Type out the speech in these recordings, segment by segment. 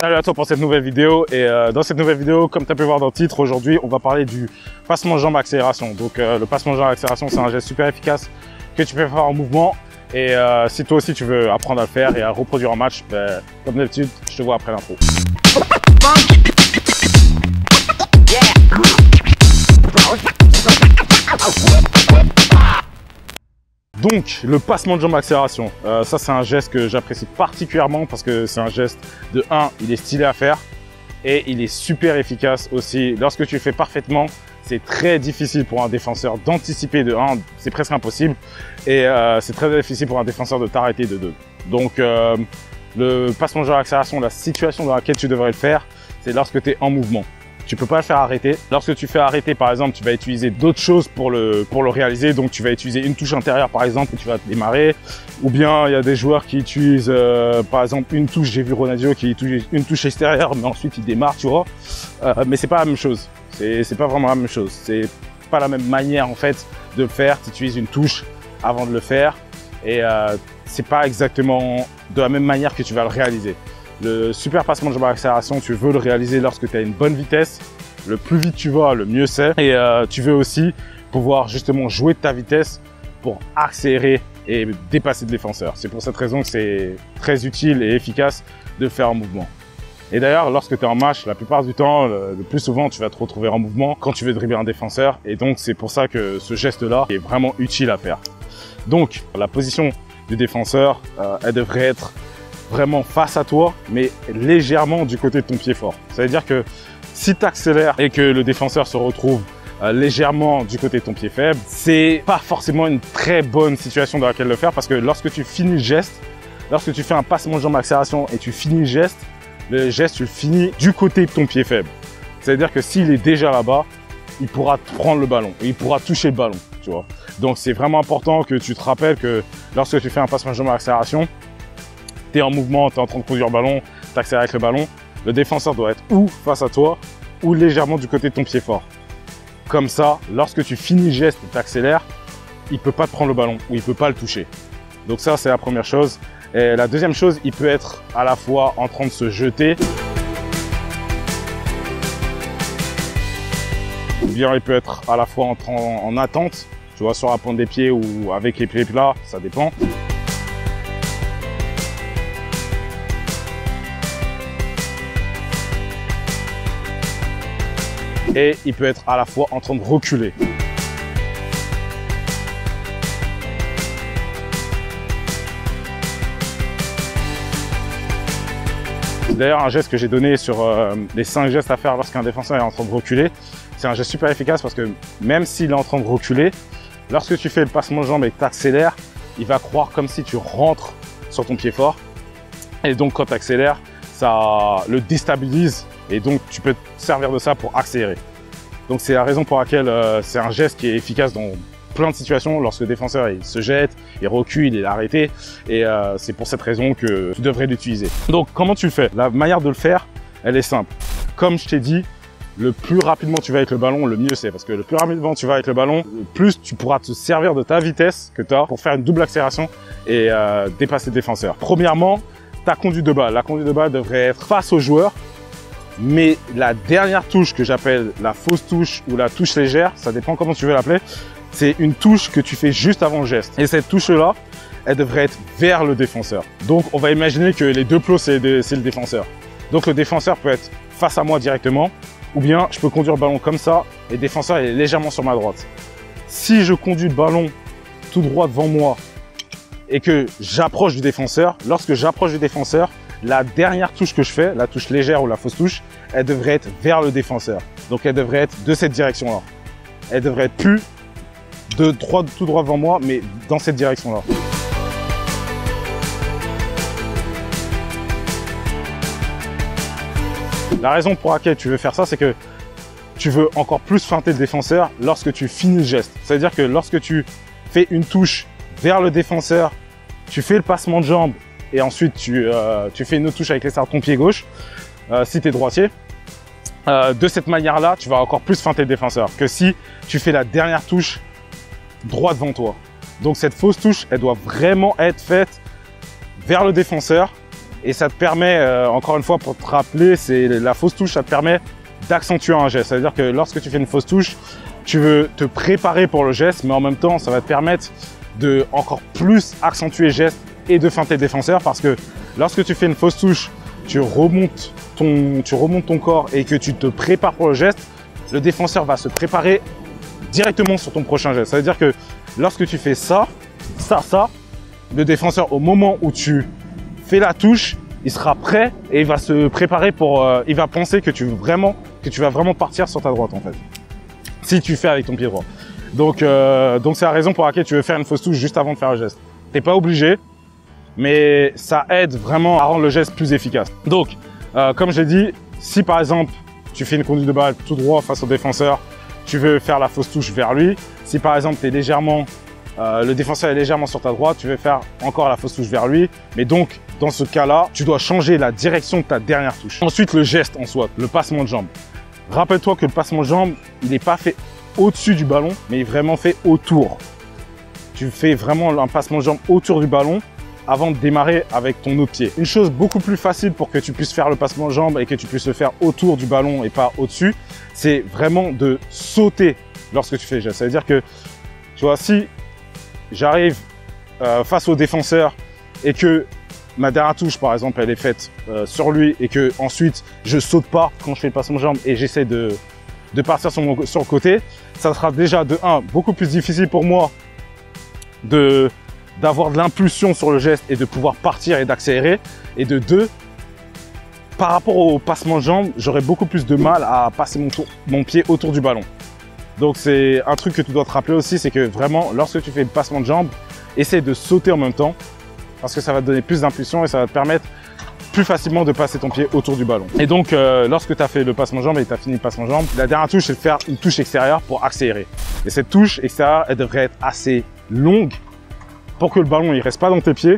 Salut à toi pour cette nouvelle vidéo et dans cette nouvelle vidéo, comme tu as pu voir dans le titre, aujourd'hui on va parler du passement de jambe accélération. Donc le passement de jambe accélération, c'est un geste super efficace que tu peux faire en mouvement et si toi aussi tu veux apprendre à le faire et à le reproduire en match, comme d'habitude, je te vois après l'intro. Donc, le passement de jambe accélération, ça c'est un geste que j'apprécie particulièrement parce que c'est un geste de 1, il est stylé à faire et il est super efficace aussi. Lorsque tu le fais parfaitement, c'est très difficile pour un défenseur d'anticiper de 1, c'est presque impossible et c'est très difficile pour un défenseur de t'arrêter de 2. Donc, le passement de jambe accélération, la situation dans laquelle tu devrais le faire, c'est lorsque tu es en mouvement. Tu peux pas le faire arrêter. Lorsque tu fais arrêter, par exemple, tu vas utiliser d'autres choses pour le réaliser. Donc, tu vas utiliser une touche intérieure, par exemple, où tu vas te démarrer. Ou bien, il y a des joueurs qui utilisent, par exemple, une touche. J'ai vu Ronaldo qui utilise une touche extérieure, mais ensuite il démarre, tu vois. Mais c'est pas la même chose. C'est pas vraiment la même chose. C'est pas la même manière, en fait, de le faire. Tu utilises une touche avant de le faire. Et c'est pas exactement de la même manière que tu vas le réaliser. Le super passement de jambe accélération, tu veux le réaliser lorsque tu as une bonne vitesse. Le plus vite tu vas, le mieux c'est. Et tu veux aussi pouvoir justement jouer de ta vitesse pour accélérer et dépasser le défenseur. C'est pour cette raison que c'est très utile et efficace de le faire en mouvement. Et d'ailleurs, lorsque tu es en match, la plupart du temps, le plus souvent, tu vas te retrouver en mouvement quand tu veux dribbler un défenseur. Et donc, c'est pour ça que ce geste-là est vraiment utile à faire. Donc, la position du défenseur, elle devrait être vraiment face à toi, mais légèrement du côté de ton pied fort. Ça veut dire que si tu accélères et que le défenseur se retrouve légèrement du côté de ton pied faible, c'est pas forcément une très bonne situation dans laquelle le faire parce que lorsque tu finis le geste, lorsque tu fais un passement de jambe accélération et tu finis le geste, tu le finis du côté de ton pied faible. Ça veut dire que s'il est déjà là-bas, il pourra prendre le ballon et il pourra toucher le ballon, tu vois. Donc c'est vraiment important que tu te rappelles que lorsque tu fais un passement de jambe accélération, tu es en mouvement, tu es en train de conduire le ballon, tu accélères avec le ballon, le défenseur doit être ou face à toi ou légèrement du côté de ton pied fort. Comme ça, lorsque tu finis le geste et tu accélères, il ne peut pas te prendre le ballon ou il ne peut pas le toucher. Donc ça, c'est la première chose. Et la deuxième chose, il peut être à la fois en train de se jeter, ou bien il peut être à la fois en attente, tu vois, sur la pointe des pieds ou avec les pieds plats, ça dépend. Et il peut être à la fois en train de reculer. D'ailleurs, un geste que j'ai donné sur les 5 gestes à faire lorsqu'un défenseur est en train de reculer, c'est un geste super efficace parce que même s'il est en train de reculer, lorsque tu fais le passement de jambe et que tu accélères, il va croire comme si tu rentres sur ton pied fort. Et donc quand tu accélères, ça le déstabilise. Et donc, tu peux te servir de ça pour accélérer. Donc, c'est la raison pour laquelle c'est un geste qui est efficace dans plein de situations. Lorsque le défenseur il se jette, il recule, il est arrêté. Et c'est pour cette raison que tu devrais l'utiliser. Donc, comment tu le fais? La manière de le faire, elle est simple. Comme je t'ai dit, le plus rapidement tu vas avec le ballon, le mieux c'est. Parce que le plus rapidement tu vas avec le ballon, le plus tu pourras te servir de ta vitesse que tu as pour faire une double accélération et dépasser le défenseur. Premièrement, ta conduite de balle. La conduite de balle devrait être face au joueur. Mais la dernière touche que j'appelle la fausse touche ou la touche légère, ça dépend comment tu veux l'appeler, c'est une touche que tu fais juste avant le geste. Et cette touche-là, elle devrait être vers le défenseur. Donc, on va imaginer que les deux plots, c'est le défenseur. Donc, le défenseur peut être face à moi directement, ou bien je peux conduire le ballon comme ça, et le défenseur est légèrement sur ma droite. Si je conduis le ballon tout droit devant moi et que j'approche du défenseur, lorsque j'approche du défenseur, la dernière touche que je fais, la touche légère ou la fausse touche, elle devrait être vers le défenseur. Donc elle devrait être de cette direction-là. Elle devrait être plus tout droit devant moi, mais dans cette direction-là. La raison pour laquelle tu veux faire ça, c'est que tu veux encore plus feinter le défenseur lorsque tu finis le geste. C'est-à-dire que lorsque tu fais une touche vers le défenseur, tu fais le passement de jambe, et ensuite tu fais une autre touche avec l'extérieur de ton pied gauche, si tu es droitier. De cette manière-là, tu vas encore plus feinter le défenseur que si tu fais la dernière touche droit devant toi. Donc cette fausse touche, elle doit vraiment être faite vers le défenseur Et ça te permet, encore une fois, pour te rappeler, c'est la fausse touche, ça te permet d'accentuer un geste. C'est-à-dire que lorsque tu fais une fausse touche, tu veux te préparer pour le geste, mais en même temps, ça va te permettre de encore plus accentuer le geste et de feinter le défenseur, parce que lorsque tu fais une fausse touche, tu remontes ton corps et que tu te prépares pour le geste, le défenseur va se préparer directement sur ton prochain geste. Ça veut dire que lorsque tu fais ça, le défenseur, au moment où tu fais la touche, il sera prêt et il va se préparer pour, il va penser que tu vas vraiment partir sur ta droite en fait. Si tu fais avec ton pied droit. Donc c'est la raison pour laquelle tu veux faire une fausse touche juste avant de faire le geste. T'es pas obligé, mais ça aide vraiment à rendre le geste plus efficace. Donc, comme j'ai dit, si par exemple, tu fais une conduite de balle tout droit face au défenseur, tu veux faire la fausse touche vers lui. Si par exemple, le défenseur est légèrement sur ta droite, tu veux faire encore la fausse touche vers lui. Mais donc, dans ce cas-là, tu dois changer la direction de ta dernière touche. Ensuite, le geste en soi, le passement de jambe. Rappelle-toi que le passement de jambe, il n'est pas fait au-dessus du ballon, mais il est vraiment fait autour. Tu fais vraiment un passement de jambe autour du ballon avant de démarrer avec ton autre pied. Une chose beaucoup plus facile pour que tu puisses faire le passement de jambe et que tu puisses le faire autour du ballon et pas au-dessus, c'est vraiment de sauter lorsque tu fais le geste. Ça veut dire que, tu vois, si j'arrive face au défenseur et que ma dernière touche, par exemple, elle est faite sur lui et que ensuite je saute pas quand je fais le passement de jambe et j'essaie de partir sur le côté, ça sera déjà de 1 beaucoup plus difficile pour moi d'avoir de l'impulsion sur le geste et de pouvoir partir et d'accélérer. Et de 2, par rapport au passement de jambe, j'aurais beaucoup plus de mal à passer mon pied autour du ballon. Donc c'est un truc que tu dois te rappeler aussi, c'est que vraiment, lorsque tu fais le passement de jambe, essaie de sauter en même temps parce que ça va te donner plus d'impulsion et ça va te permettre plus facilement de passer ton pied autour du ballon. Et donc, lorsque tu as fait le passement de jambe et tu as fini le passement de jambe, la dernière touche, c'est de faire une touche extérieure pour accélérer. Et cette touche extérieure, elle devrait être assez longue pour que le ballon il reste pas dans tes pieds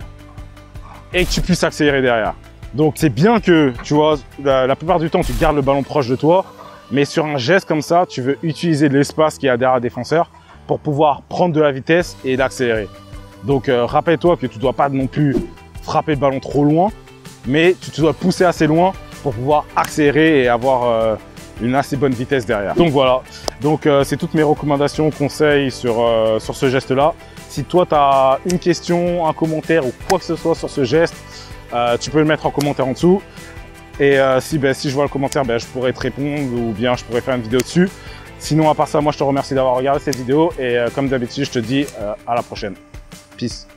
et que tu puisses accélérer derrière. Donc, c'est bien que, tu vois, la plupart du temps, tu gardes le ballon proche de toi, mais sur un geste comme ça, tu veux utiliser l'espace qu'il y a derrière le défenseur pour pouvoir prendre de la vitesse et l'accélérer. Donc, rappelle-toi que tu dois pas non plus frapper le ballon trop loin, mais tu dois pousser assez loin pour pouvoir accélérer et avoir une assez bonne vitesse derrière. Donc voilà, c'est toutes mes recommandations, conseils sur ce geste-là. Si toi, tu as une question, un commentaire ou quoi que ce soit sur ce geste, tu peux le mettre en commentaire en dessous. Et si je vois le commentaire, je pourrais te répondre ou bien je pourrais faire une vidéo dessus. Sinon, à part ça, moi, je te remercie d'avoir regardé cette vidéo et comme d'habitude, je te dis à la prochaine. Peace.